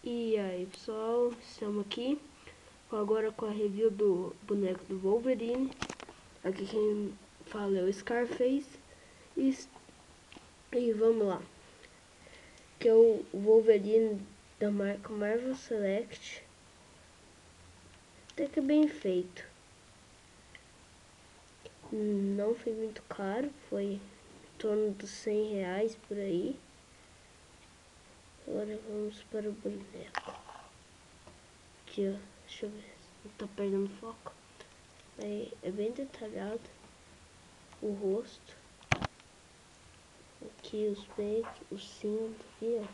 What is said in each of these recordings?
E aí pessoal, estamos aqui agora com a review do boneco do Wolverine. Aqui quem fala é o Scarface. E vamos lá, que é o Wolverine da marca Marvel Select. Até que é bem feito. Não foi muito caro, foi em torno dos R$100 por aí. Agora vamos para o boneco. Aqui, ó, deixa eu ver se tá perdendo foco. É bem detalhado o rosto. Aqui os peitos, o cinto, aqui, ó.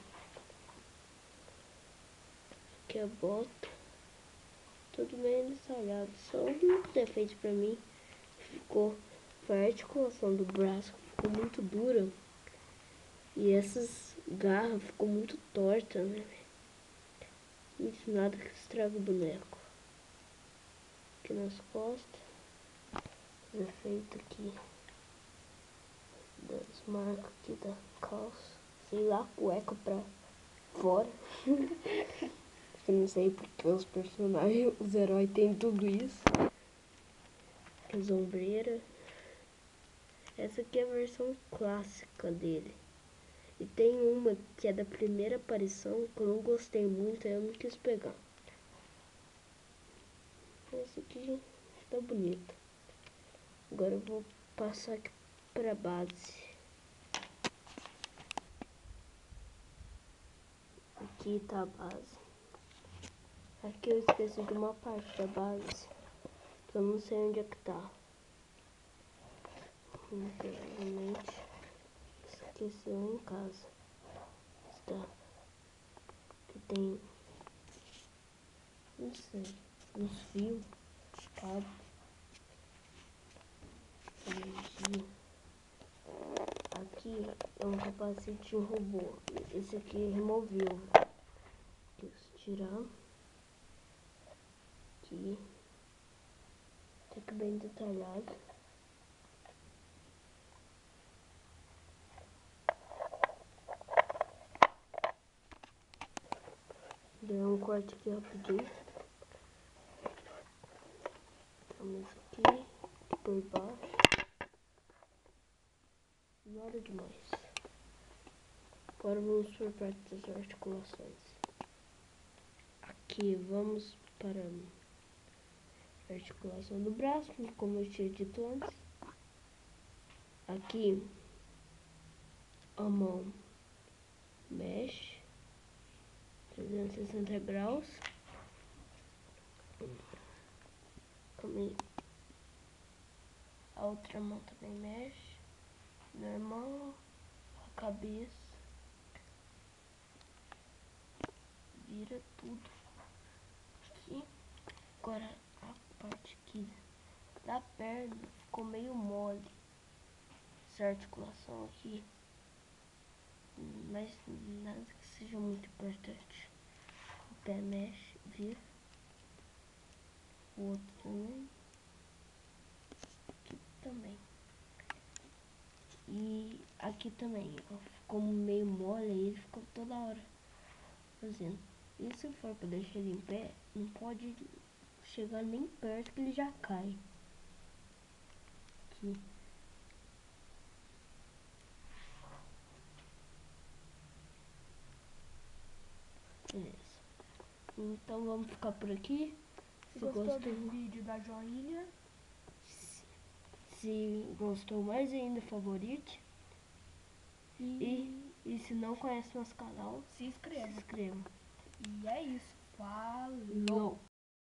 Aqui a bota. Tudo bem detalhado. Só um defeito pra mim. Foi a articulação do braço, ficou muito dura. E essas garras ficou muito torta, né? Isso nada que estraga o boneco. Aqui nas costas. Os efeitos aqui das marcas aqui da calça. Sei lá, cueca pra fora. Eu não sei porque os personagens, os heróis tem tudo isso. As ombreiras. Essa aqui é a versão clássica dele. E tem uma que é da primeira aparição, que eu não gostei muito, eu não quis pegar. Essa aqui tá bonita. Agora eu vou passar aqui pra base. Aqui tá a base. Aqui eu esqueci de uma parte da base, que eu não sei onde é que tá. Provavelmente esqueceu em casa. Está. Que tem, não sei, uns fios, cabo, energia. Aqui é um capacete robô. Esse aqui é removível. Tirar. Aqui. Tá aqui bem detalhado. Deu um corte aqui rapidinho. Vamos aqui por baixo. Nada demais. Agora vamos por parte das articulações. Aqui vamos para a articulação do braço, como eu tinha dito antes. Aqui a mão mexe 360 graus. A outra mão também mexe normal. A cabeça vira tudo aqui. Agora a parte aqui da perna ficou meio mole, essa articulação aqui, mas nada que seja muito importante. O pé mexe, vira. O outro também. Aqui também. E aqui também, ó, ficou meio mole e ele ficou toda hora fazendo. E se for para deixar ele em pé, não pode chegar nem perto que ele já cai. Aqui. Beleza. Então vamos ficar por aqui. Se gostou do vídeo, dá joinha. Se gostou, mais ainda, favorite. E se não conhece nosso canal, se inscreva. Se inscreva. E é isso. Falou!